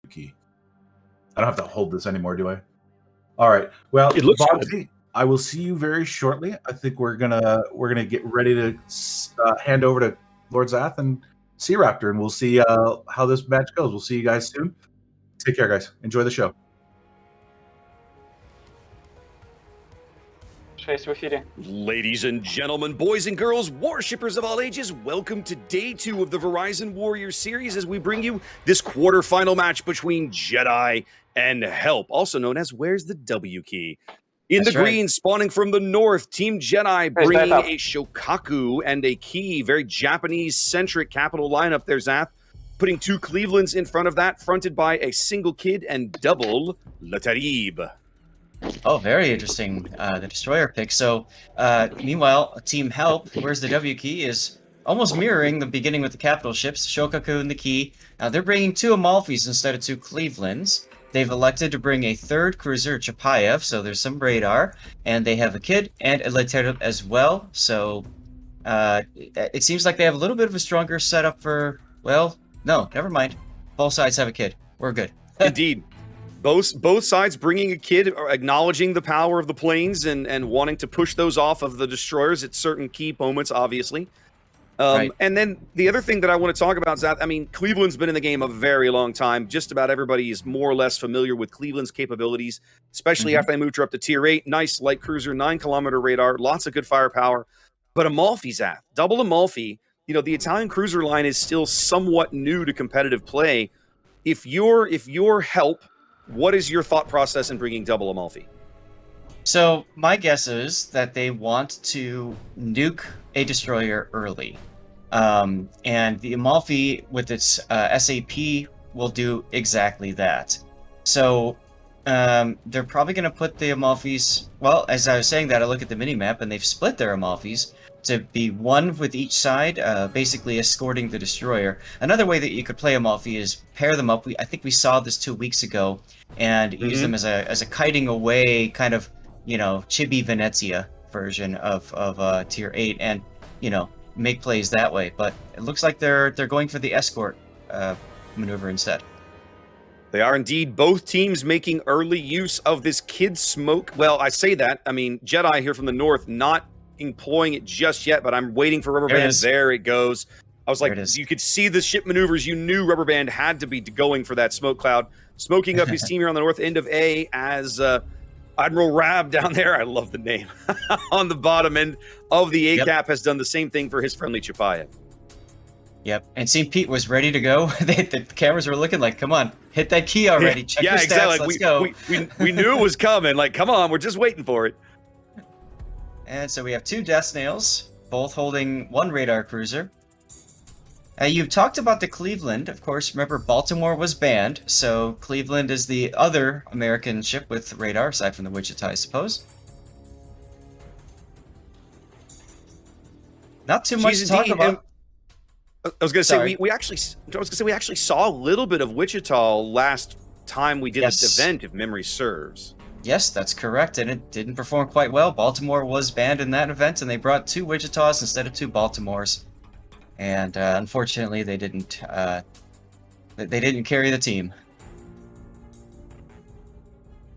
key. I don't have to hold this anymore, do I? All right. Well, it looks Bogsy, I will see you very shortly. I think we're gonna get ready to hand over to Lord Zath and SeaRaptor, and we'll see how this match goes. We'll see you guys soon. Take care, guys. Enjoy the show. 6 в эфире. Ladies and gentlemen, boys and girls, Warshippers of all ages, welcome to day 2 of the Verizon Warriors series as we bring you this quarterfinal match between JEDI and Help, also known as Where's the W Key? In the green, spawning from the north, Team JEDI bringing a Shokaku and a Key, very Japanese-centric capital lineup there, Zath. Putting 2 Clevelands in front of that, fronted by a single kid and double Latarib. Oh, very interesting, the Destroyer pick. So, meanwhile, Team Help, Where's the W Key, is almost mirroring the beginning with the capital ships, Shokaku and the Key. They're bringing 2 Amalfis instead of 2 Clevelands. They've elected to bring a 3rd cruiser, Chapayev, so there's some radar. And they have a kid and a Latarib as well. So, it seems like they have a little bit of a stronger setup for, well, no, never mind. Both sides have a kid. We're good. Indeed. Both sides bringing a kid, acknowledging the power of the planes and wanting to push those off of the destroyers at certain key moments, obviously. Right. And then the other thing that I want to talk about is that, I mean, Cleveland's been in the game a very long time. Just about everybody is more or less familiar with Cleveland's capabilities, especially after they moved her up to Tier 8. Nice light cruiser, 9-kilometer radar, lots of good firepower. But Amalfi's at double Amalfi, you know, the Italian cruiser line is still somewhat new to competitive play. If you're Help, what is your thought process in bringing double Amalfi? So my guess is that they want to nuke a destroyer early. And the Amalfi with its SAP will do exactly that. So they're probably going to put the Amalfis, well, as I was saying that, I look at the minimap and they've split their Amalfis to be 1 with each side, basically escorting the destroyer. Another way that you could play Amalfi is pair them up. I think we saw this 2 weeks ago, and use them as a kiting away kind of, you know, Chibi Venezia version of Tier 8, and, you know, make plays that way. But it looks like they're going for the escort maneuver instead. They are indeed, both teams making early use of this kid smoke. Well, I say that, I mean, JEDI here from the north, not employing it just yet, but I'm waiting for Rubber Band. There it goes. I was like, you could see the ship maneuvers. You knew Rubber Band had to be going for that smoke cloud, smoking up his team here on the north end of A as Admiral Rab down there. I love the name. On the bottom end of the A-cap has done the same thing for his friendly Chapayev. Yep, and St. Pete was ready to go. The cameras were looking like, come on, hit that key already. Check your stats, let's go. We knew it was coming. Like, come on, we're just waiting for it. And so we have 2 Death Snails, both holding 1 radar cruiser. You've talked about the Cleveland. Of course, remember, Baltimore was banned, so Cleveland is the other American ship with radar, aside from the Wichita, I suppose. Not too much to talk about. I was going to say we actually saw a little bit of Wichita last time we did this event, if memory serves. Yes, that's correct, and it didn't perform quite well. Baltimore was banned in that event, and they brought 2 Wichitas instead of 2 Baltimores, and unfortunately, they didn't carry the team.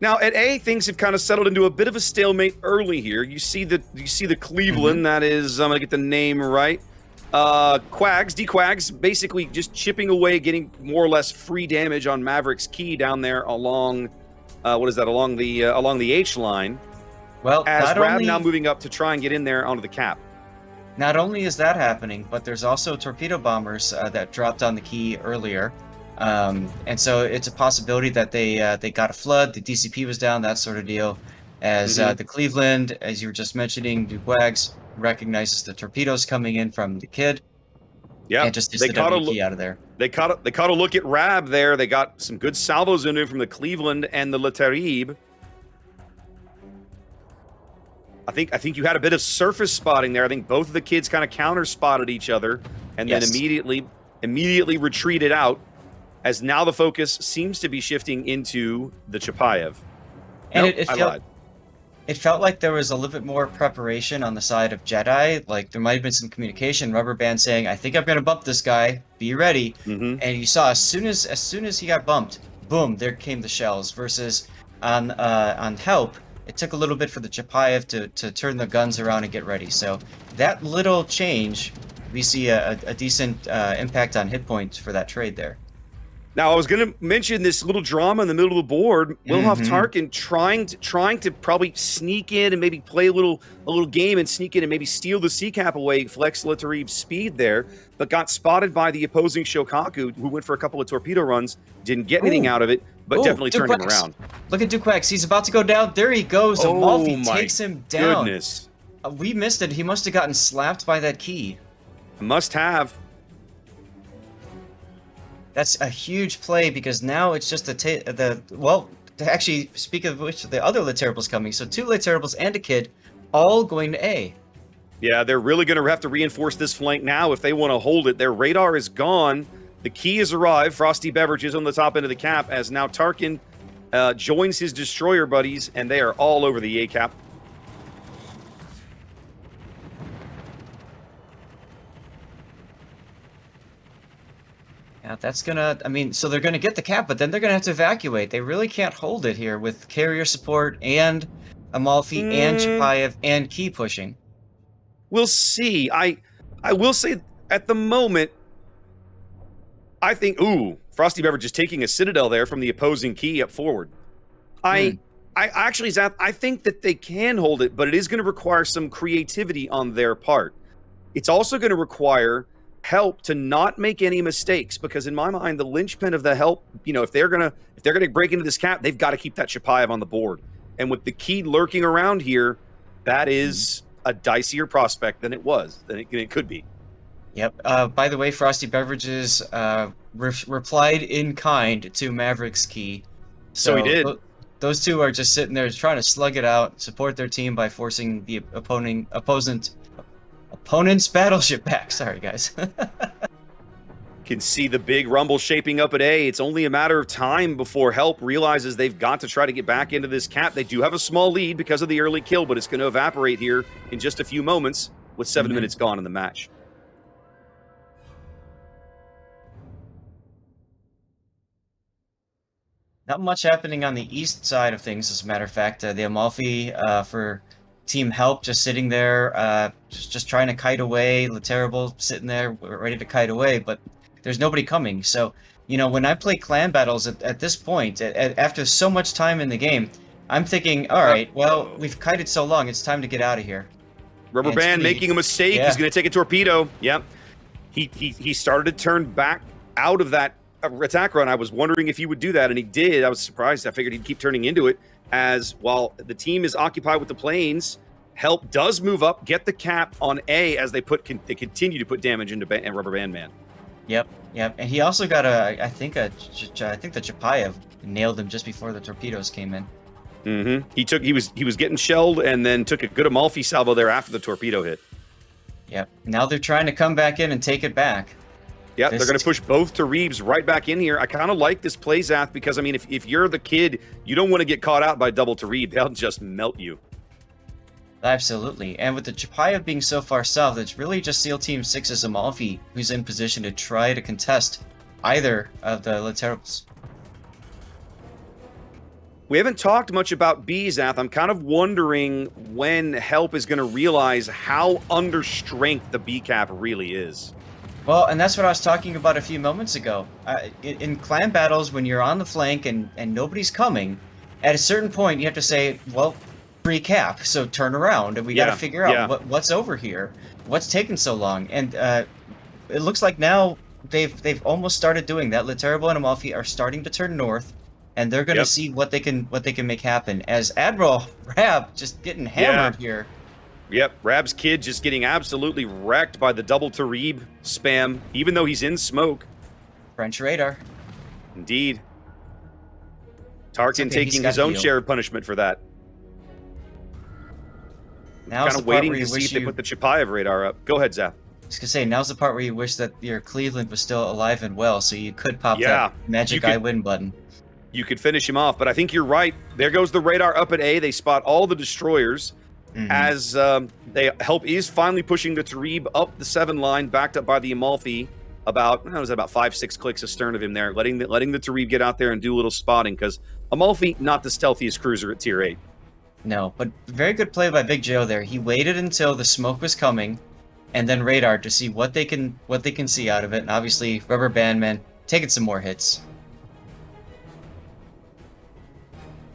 Now at A, things have kind of settled into a bit of a stalemate early here. You see the Cleveland. That is, I'm gonna get the name right. D-Quags, basically just chipping away, getting more or less free damage on Maverick's Key down there along. Along the H line. Well, as Rab now moving up to try and get in there onto the cap. Not only is that happening, but there's also torpedo bombers that dropped on the Key earlier, and so it's a possibility that they got a flood. The DCP was down, that sort of deal. As the Cleveland, as you were just mentioning, Duquags recognizes the torpedoes coming in from the Kid. Yeah, and just the W Key out of there. They caught a look at Rab there. They got some good salvos in there from the Cleveland and the Latarib. I think you had a bit of surface spotting there. I think both of the kids kind of counter spotted each other and then immediately retreated out, as now the focus seems to be shifting into the Chapayev. And it felt like there was a little bit more preparation on the side of JEDI. Like there might have been some communication, Rubber Band saying, I think I'm going to bump this guy, be ready. And you saw as soon as he got bumped, boom, there came the shells. Versus on Help, it took a little bit for the Chapayev to turn the guns around and get ready. So that little change, we see a decent impact on hit points for that trade there. Now, I was going to mention this little drama in the middle of the board. Wilhoff Tarkin trying to probably sneak in and maybe play a little game and sneak in and maybe steal the C-cap away, flex Latarib's speed there, but got spotted by the opposing Shokaku, who went for a couple of torpedo runs, didn't get anything out of it, but definitely turned him around. Look at Duquex. He's about to go down. There he goes. Amalfi takes him down. Goodness. We missed it. He must have gotten slapped by that key. Must have. That's a huge play because now it's just actually, speak of which, the other Laterrable's coming. So 2 Laterrables and a kid all going to A. Yeah, they're really going to have to reinforce this flank now if they want to hold it. Their radar is gone. The key has arrived. Frosty Beverages on the top end of the cap as now Tarkin joins his destroyer buddies, and they are all over the A cap. Yeah, that's gonna, so they're gonna get the cap, but then they're gonna have to evacuate. They really can't hold it here with carrier support and Amalfi and Chapayev and key pushing. We'll see. I will say at the moment, I think, Frosty Beverage is taking a Citadel there from the opposing key up forward. I actually, Zap, I think that they can hold it, but it is going to require some creativity on their part. It's also going to require Help to not make any mistakes, because in my mind, the linchpin of the Help, if they're gonna break into this cap, they've got to keep that Chapayev on the board. And with the key lurking around here, that is a dicier prospect than it could be. Yep. By the way, Frosty Beverages replied in kind to Maverick's key. So he did. Those two are just sitting there trying to slug it out, support their team by forcing the opponent's battleship back. Sorry, guys. Can see the big rumble shaping up at A. It's only a matter of time before Help realizes they've got to try to get back into this cap. They do have a small lead because of the early kill, but it's going to evaporate here in just a few moments with 7 minutes gone in the match. Not much happening on the east side of things, as a matter of fact. The Amalfi for Team Help just sitting there, just trying to kite away. Laterrable sitting there, ready to kite away, but there's nobody coming. So, when I play clan battles at this point, after so much time in the game, I'm thinking, all right, well, we've kited so long, it's time to get out of here. Rubber Band making a mistake. Yeah. He's going to take a torpedo. Yep. He started to turn back out of that attack run. I was wondering if he would do that, and he did. I was surprised. I figured he'd keep turning into it. As while the team is occupied with the planes, Help does move up, get the cap on A as they continue to put damage into Rubber Band Man. Yep, and he also got I think the Chapayev nailed him just before the torpedoes came in. He was getting shelled and then took a good Amalfi salvo there after the torpedo hit. Yep. Now they're trying to come back in and take it back. Yeah, they're going to push both Taribs right back in here. I kind of like this play, Zath, because, if you're the kid, you don't want to get caught out by double Tarib. They'll just melt you. Absolutely. And with the Chapayev being so far south, it's really just SEAL Team 6's Amalfi who's in position to try to contest either of the Laterrals. We haven't talked much about B, Zath. I'm kind of wondering when Help is going to realize how under strength the B cap really is. Well, and that's what I was talking about a few moments ago. In clan battles, when you're on the flank and nobody's coming, at a certain point you have to say, well, free cap, so turn around, and we got to figure out what's over here, what's taking so long. And it looks like now they've almost started doing that. Laterrable and Amalfi are starting to turn north, and they're going to see what they can make happen. As Admiral Rab just getting hammered here. Yep, Rab's kid just getting absolutely wrecked by the double Tarib spam, even though he's in smoke. French radar. Indeed. Tarkin taking his own share of punishment for that. Now kind of waiting to see if they put the Chapayev radar up. Go ahead, Zap. I was going to say, now's the part where you wish that your Cleveland was still alive and well, so you could pop that magic I win button. You could finish him off, but I think you're right. There goes the radar up at A. They spot all the destroyers. As they Help is finally pushing the Tarib up the 7 line, backed up by the Amalfi. about, it was about 5-6 clicks astern of him there, letting the Tarib get out there and do a little spotting, because Amalfi, not the stealthiest cruiser at tier 8. No, but very good play by Big Joe there. He waited until the smoke was coming, and then radar to see what they can see out of it. And obviously, Rubber Bandman taking some more hits.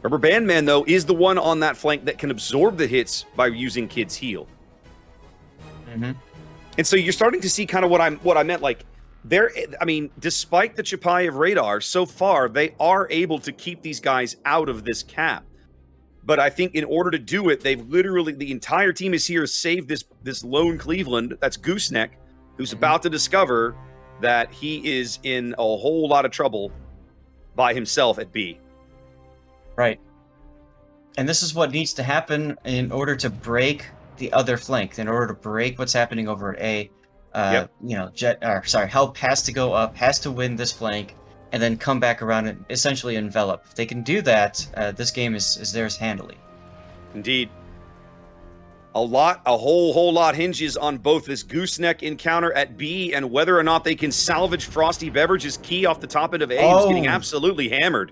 Rubber Bandman, though, is the one on that flank that can absorb the hits by using Kid's heal. Mm-hmm. And so you're starting to see kind of what I meant. Like, despite the Chapayev radar, so far they are able to keep these guys out of this cap. But I think in order to do it, they've literally, the entire team is here to save this lone Cleveland. That's Gooseneck, who's about to discover that he is in a whole lot of trouble by himself at B. Right. And this is what needs to happen in order to break the other flank, in order to break what's happening over at A. Help has to go up, has to win this flank, and then come back around and essentially envelop. If they can do that, this game is theirs handily. Indeed. A whole lot hinges on both this Gooseneck encounter at B and whether or not they can salvage Frosty Beverage's key off the top end of A. He was getting absolutely hammered.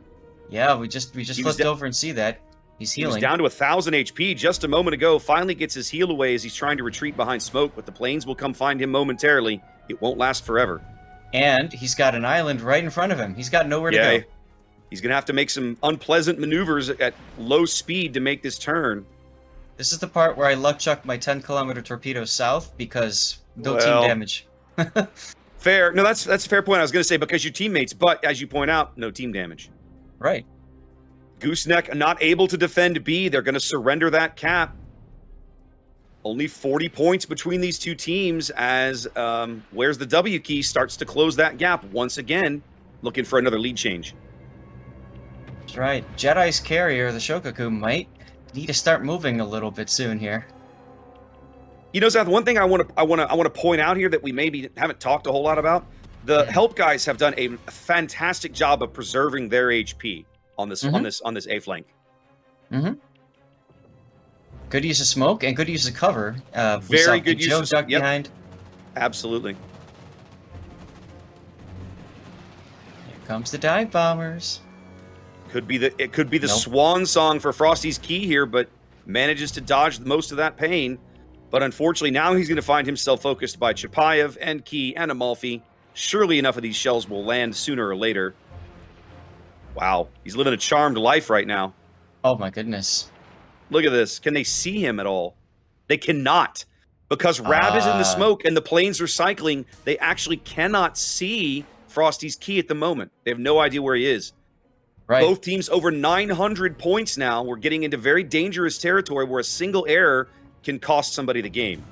Yeah, we just flipped over and see that. He's healing. He was down to 1,000 HP just a moment ago. Finally gets his heal away as he's trying to retreat behind smoke, but the planes will come find him momentarily. It won't last forever. And he's got an island right in front of him. He's got nowhere to go. He's going to have to make some unpleasant maneuvers at low speed to make this turn. This is the part where I luck chuck my 10-kilometer torpedo south because no team damage. Fair. No, that's a fair point. I was going to say because your teammates, but as you point out, no team damage. Right. Gooseneck not able to defend B. They're going to surrender that cap. Only 40 points between these two teams as Where's the W key starts to close that gap once again, looking for another lead change. That's right. JEDI's carrier, the Shokaku, might need to start moving a little bit soon here. You know, Seth, one thing I want to point out here that we maybe haven't talked a whole lot about. The help guys have done a fantastic job of preserving their HP on this on this A flank. Mm-hmm. Good use of smoke and good use of cover. Very good use of duck behind. Absolutely. Here comes the dive bombers. It could be the swan song for Frosty's key here, but manages to dodge most of that pain. But unfortunately, now he's going to find himself focused by Chapayev and Key and Amalfi. Surely enough of these shells will land sooner or later. Wow, he's living a charmed life right now. Oh my goodness. Look at this. Can they see him at all? They cannot. Because Rab is in the smoke and the planes are cycling, they actually cannot see Frosty's key at the moment. They have no idea where he is. Right. Both teams over 900 points now. We're getting into very dangerous territory where a single error can cost somebody the game.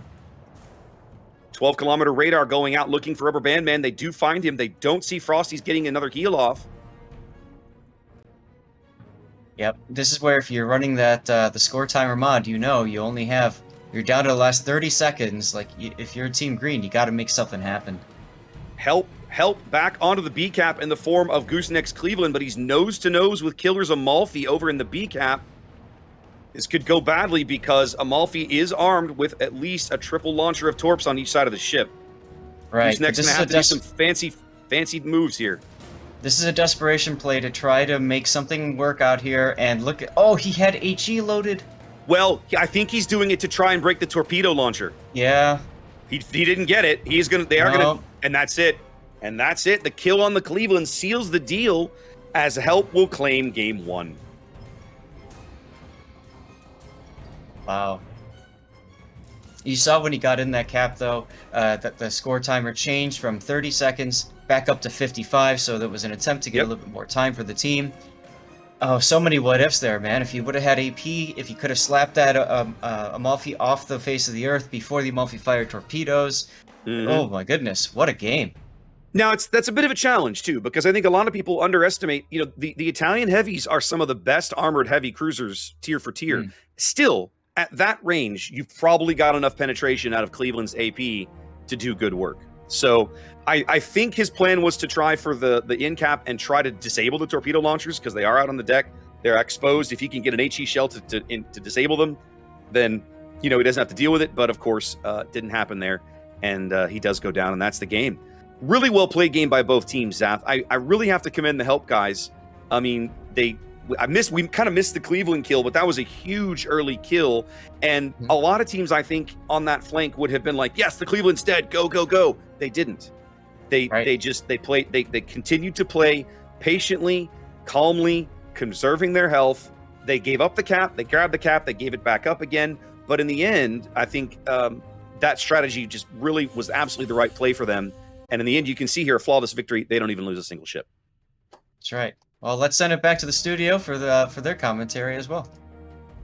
12-kilometer radar going out looking for Rubber Bandman. They do find him. They don't see Frosty's getting another heal off. Yep. This is where if you're running that the score timer mod, you're down to the last 30 seconds. Like, if you're Team Green, you got to make something happen. Help back onto the B cap in the form of Gooseneck's Cleveland, but he's nose to nose with Killer's Amalfi over in the B cap. This could go badly because Amalfi is armed with at least a triple launcher of torps on each side of the ship. Right. Gooseneck's going to have to do some fancy moves here. This is a desperation play to try to make something work out here, and look at... he had HE loaded. Well, I think he's doing it to try and break the torpedo launcher. Yeah. He didn't get it. And that's it. And that's it. The kill on the Cleveland seals the deal as Help will claim game 1. Wow. You saw when he got in that cap, though, that the score timer changed from 30 seconds back up to 55, so that was an attempt to get a little bit more time for the team. Oh, so many what-ifs there, man. If you would have had AP, if you could have slapped that Amalfi off the face of the Earth before the Amalfi fired torpedoes. Oh, my goodness. What a game. Now, that's a bit of a challenge, too, because I think a lot of people underestimate, the Italian heavies are some of the best armored heavy cruisers tier for tier. Still, at that range, you've probably got enough penetration out of Cleveland's AP to do good work. So I think his plan was to try for the in cap and try to disable the torpedo launchers because they are out on the deck. They're exposed. If he can get an HE shell to disable them, then, he doesn't have to deal with it. But, of course, didn't happen there. And he does go down, and that's the game. Really well played game by both teams, Zath. I really have to commend the help guys. I mean, we kind of missed the Cleveland kill, but that was a huge early kill. And a lot of teams, I think, on that flank would have been like, yes, the Cleveland's dead. Go, go, go. They didn't. They continued to play patiently, calmly, conserving their health. They gave up the cap, they grabbed the cap, they gave it back up again. But in the end, I think that strategy just really was absolutely the right play for them. And in the end, you can see here a flawless victory. They don't even lose a single ship. That's right. Well, let's send it back to the studio for their commentary as well.